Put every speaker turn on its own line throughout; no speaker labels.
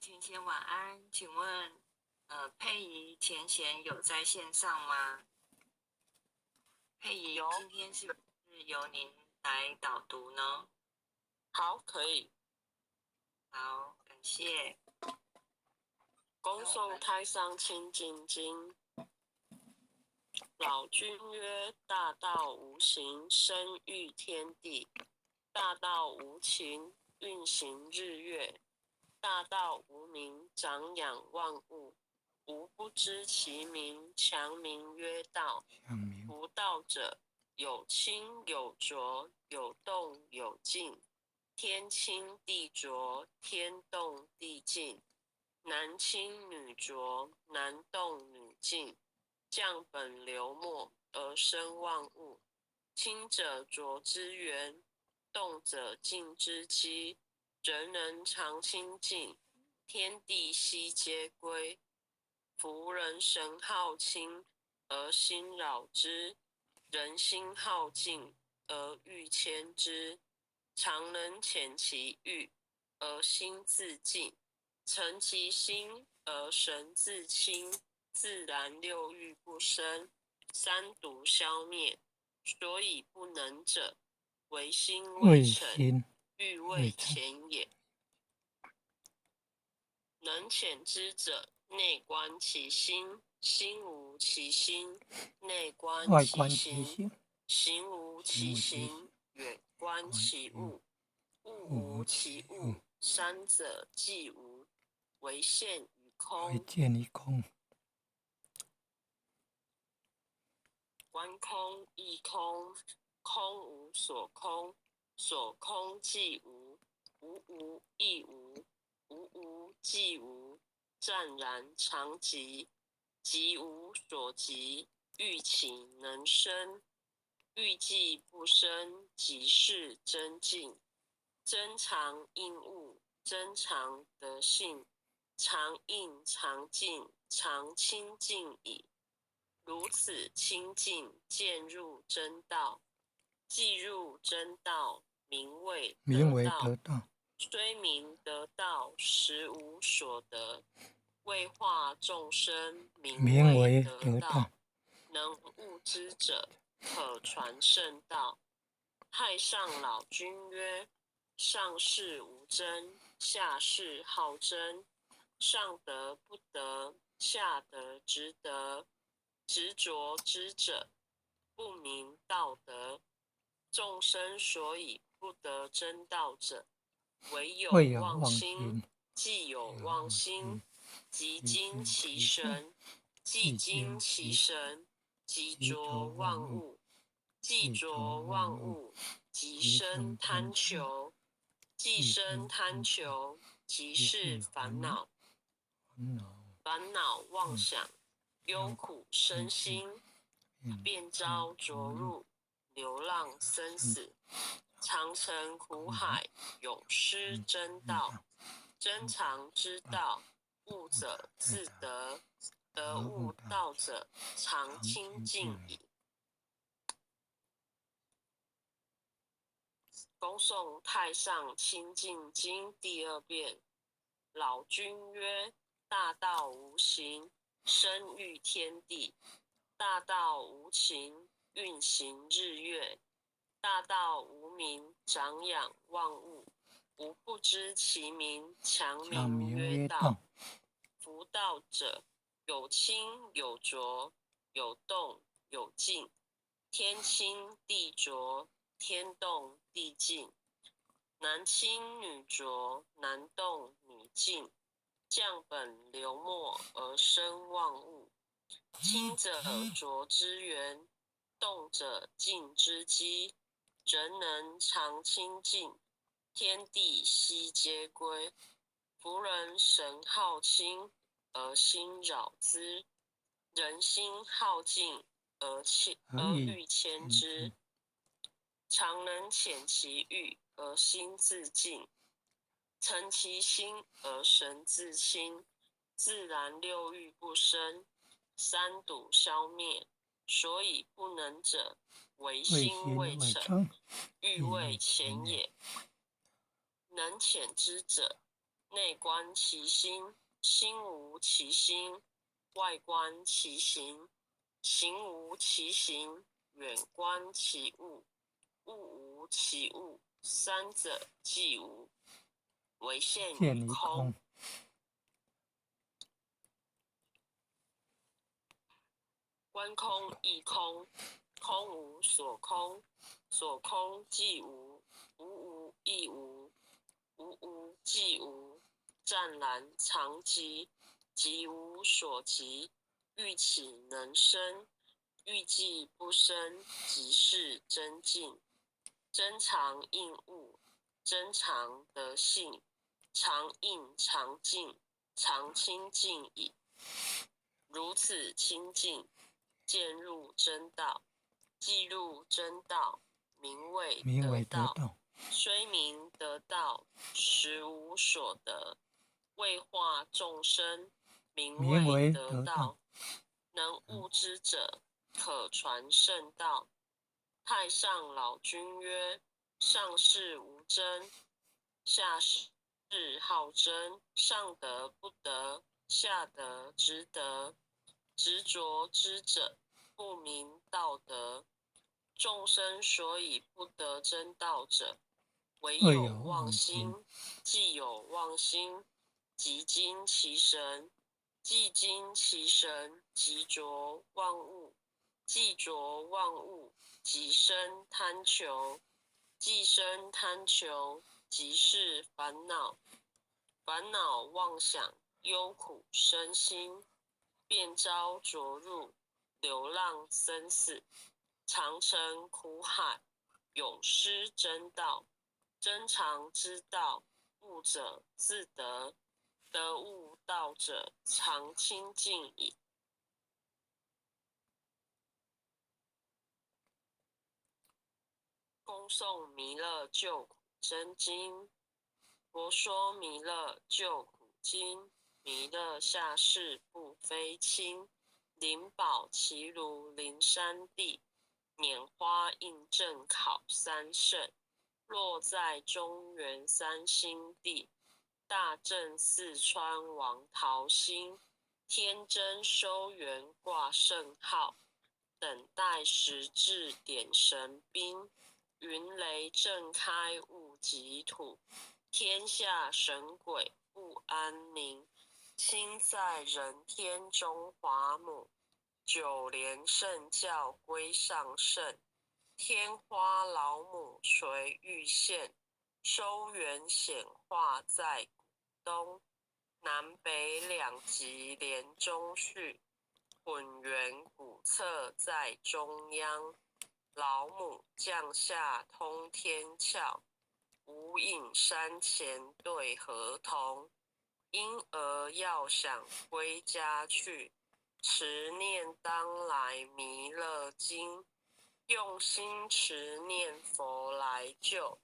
前贤晚安，请问，佩仪前贤有在线上吗？佩仪，今天是不是由您来导读呢？
好，可以。
好，感谢。
恭送太上清净经。老君曰：大道无形，生育天地；大道无情，运行日月；大道无名，长养万物。吾不知其名，强名曰道。夫道者，有清有浊，有动有静。天清地浊，天动地静。男清女浊，男动女静。降本流末，而生万物。清者浊之源，动者静之基。人常清静，天地悉皆归。夫人神好清，而心扰之；人心好静，而欲牵之。常能遣其欲，而心自静；诚其心，而神自清。自然六欲不生，三毒消灭。所以不能者，唯心未成，欲未浅也。能遣之者，内观其心，心无其心；内观其行，行无其行；远观其物，物无其物。三者既无，唯见于空。观空亦空，空无所空，所空即无，无亦无，无即无。湛然常寂，寂无所寂，欲起能生，欲既不生，即是真静。真常应物，真常得性，常应常静，常清净矣。如此清净，渐入真道。既入真道，名为得道。虽名得道，实无所得。为化众生，名为得道。能悟之者，可传圣道。太上老君曰：上士无争，下士好争。上德不德，下德直德。执着之者，不明道德。众生所以不得真道者，唯有妄心。既有妄心，即惊其神；既惊其神，即着万物；既着万物，即生贪求；既生贪求，即是烦恼。烦恼妄想，忧苦身心，便招着入流浪生死，常沉苦海，永失真道。真常之道，悟者自得，得悟道者常清净矣。恭诵太上清净经第二遍。老君曰：大道无形，生育天地；大道无情，运行日月；大道无名，长养万物。吾不知其名，强名曰道。夫道者，有清有浊，有动有静。天清地浊，天动地静。男清女浊，男动女静。降本流末，而生万物。清者浊之源，动者静之基。人能常清净，天地悉皆归。夫人神好清，而心扰之；人心好静，而欲牵之。常能遣其欲，而心自静；诚其心，而神自清。自然六欲不生，三毒消灭。所以不能者，唯心未成，欲未浅也。能遣之者，内观其心，心无其心；外观其行，行无其行；远观其物，物无其物。三者既无，唯现于空。观空亦空，空无所空，所空即无，无无亦无，无无即无。湛然常寂，寂无所寂，欲起能生，欲寂不生，即是真静。真常应物，真常得性，常应常静，常清净矣。如此清净，渐入真道，既入真道，名为得道。虽名得道，实无所得。为化众生，名为得道。能悟之者，可传圣道。太上老君曰：上士无争，下士好争。上得不得，下得直得。执着之者，不明道德。众生所以不得真道者，唯有妄心。既有妄心，即惊其神；既惊其神，即着万物；既着万物，即生贪求；既生贪求，即是烦恼。烦恼妄想，忧苦身心，便招着入流浪生死，常成苦海，永失真道。真常之道，悟者自得，得悟道者常清净矣。恭诵弥勒救苦真经。佛说弥勒救苦经，弥勒下世不非轻。灵宝齐如灵山地，拈花印正考三圣。落在中原三星地，大正四川王桃心。天真收元挂圣号，等待时至点神兵。云雷震开物极土，天下神鬼不安宁。亲在人天中华母，九莲圣教归上圣。天花老母垂玉线，收元显化在古东。南北两极连中续，混元古册在中央。老母降下通天窍，无影山前对河童。婴儿要想归家去，持念当来弥勒经。用心持念佛来救，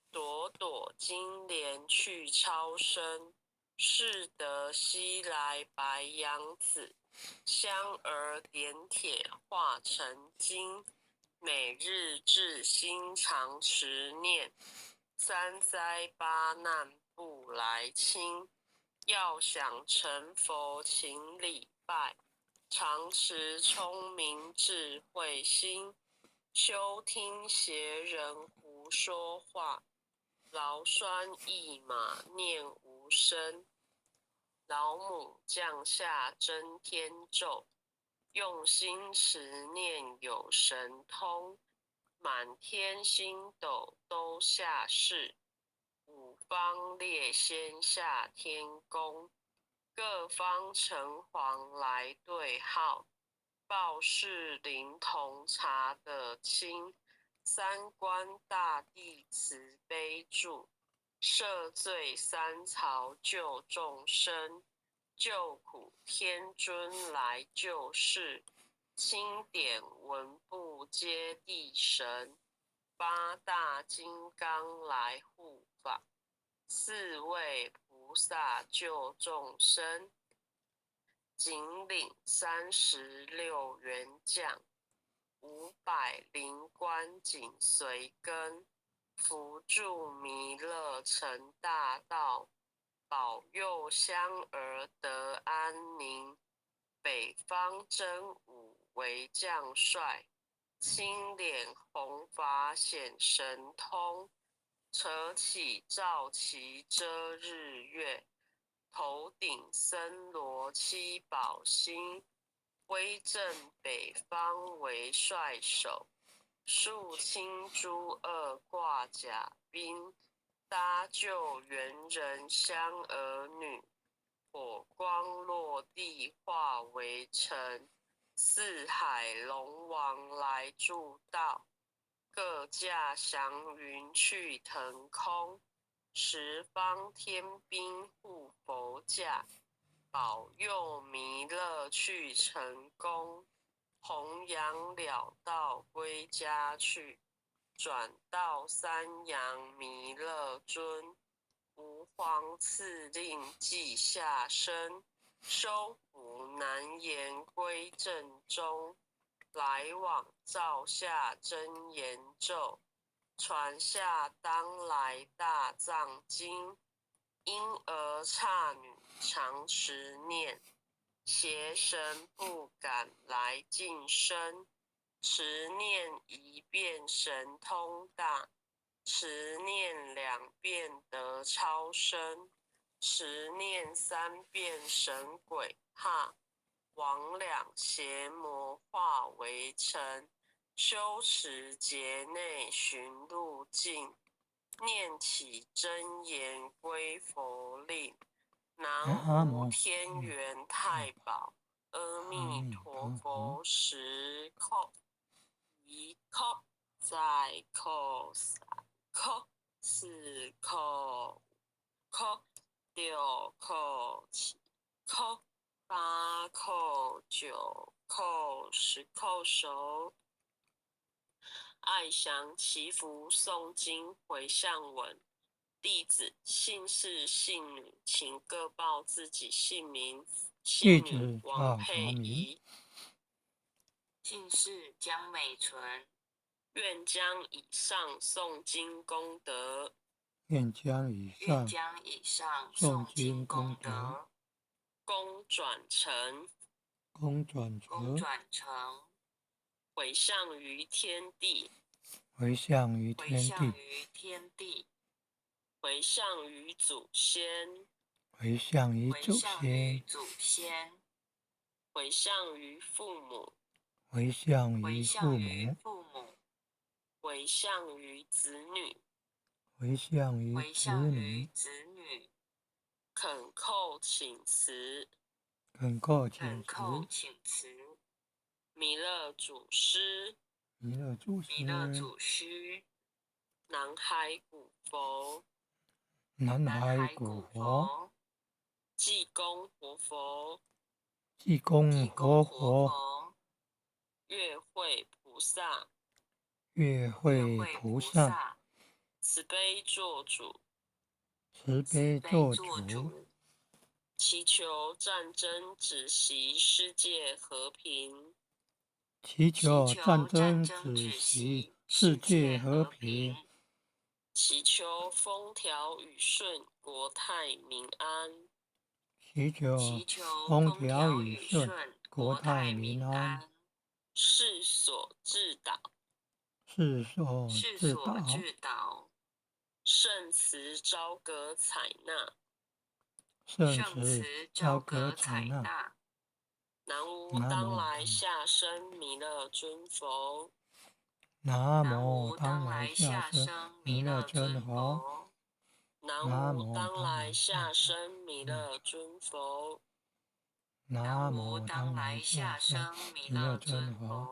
朵朵金莲去超生。是得西来白羊子，香儿点铁化成金。每日至心常持念，三灾八难不来侵。要想成佛请礼拜，常持聪明智慧心。休听邪人胡说话，劳酸一马念无声。老母降下真天咒，用心持念有神通。满天星斗都下世，五方列仙下天宫。各方城隍来对号，报事灵童查得清。三官大帝慈悲助，赦罪三曹救众生。救苦天尊来救世，钦点文部皆地神。八大金刚来护法，四位菩萨救众生。紧领36员将，500灵官紧随跟。扶助弥勒成大道，保佑乡儿得安宁。北方真武为将帅，青脸红发显神通。扯起罩旗遮日月，头顶森罗七宝星。威震北方为帅首，肃清诸恶挂甲兵。搭救猿人香儿女，火光落地化为尘。四海龙王来助道，各驾祥云去腾空。十方天兵护佛驾，保佑弥勒去成功。弘扬了道归家去，转到三阳弥勒尊。吾皇赐令记下身，收服难言归正中。来往照下真言咒，传下当来大藏经。婴儿刹女常持念，邪神不敢来近身。持念一遍神通大，持念两遍得超生，持念三遍神鬼怕。魍魉邪魔化为尘，修持劫内寻路径。念起真言归佛令，南无天元太保，阿弥陀佛时叩，一叩再叩三叩四叩五叩六叩七叩八叩九叩十叩首。爱祥祈福诵经回向文，弟子姓氏姓女，请各报自己姓名。姓女王佩仪，
姓氏江美纯，
愿将以上诵经功德，
愿将以
上诵经功德
功转成，回向于天地，
回向于祖先，
回向于父母，
回向于
子女，恳叩请辞，弥勒祖师，南海古佛，济公活佛，月慧菩萨，慈悲做主，祈求战争止息，世界和平。
祈求战争止息，世界和平。
祈求风调雨顺，国泰民安。
祈求风调雨顺，国泰民安。
世所致导，圣慈昭格采纳，南无当来下生弥勒尊佛，
南无当来下生弥勒尊佛，
南无当来下生弥勒尊佛，
南无当来下生弥勒尊佛，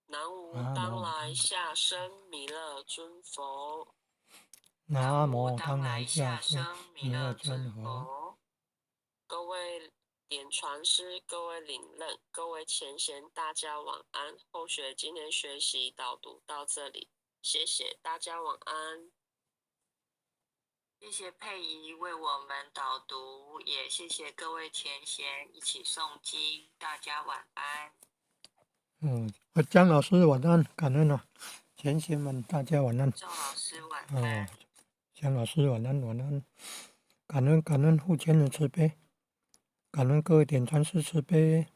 南无当来下生弥勒尊佛，
南无当来下生弥勒尊佛。
各位点传师，各位领任，各位前贤，大家晚安。后学今天学习导读到这里，谢谢大家晚安。
谢谢佩仪为我们导读，也谢谢各位前贤一起诵经，大家晚安。
江老师晚安，感恩了，前贤们大家晚安。
赵老师晚安。
江老师晚安。感恩父亲的慈悲，感恩各位点传师慈悲，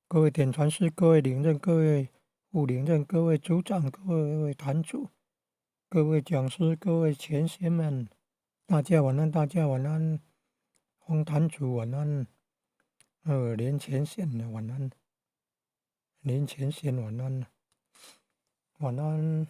各位点传师、各位领任、各位副领任、各位组长、各位坛主、各位讲师、各位前贤们，大家晚安，大家晚安，黄坛主晚安，连前贤的晚安，连前贤晚安，晚安。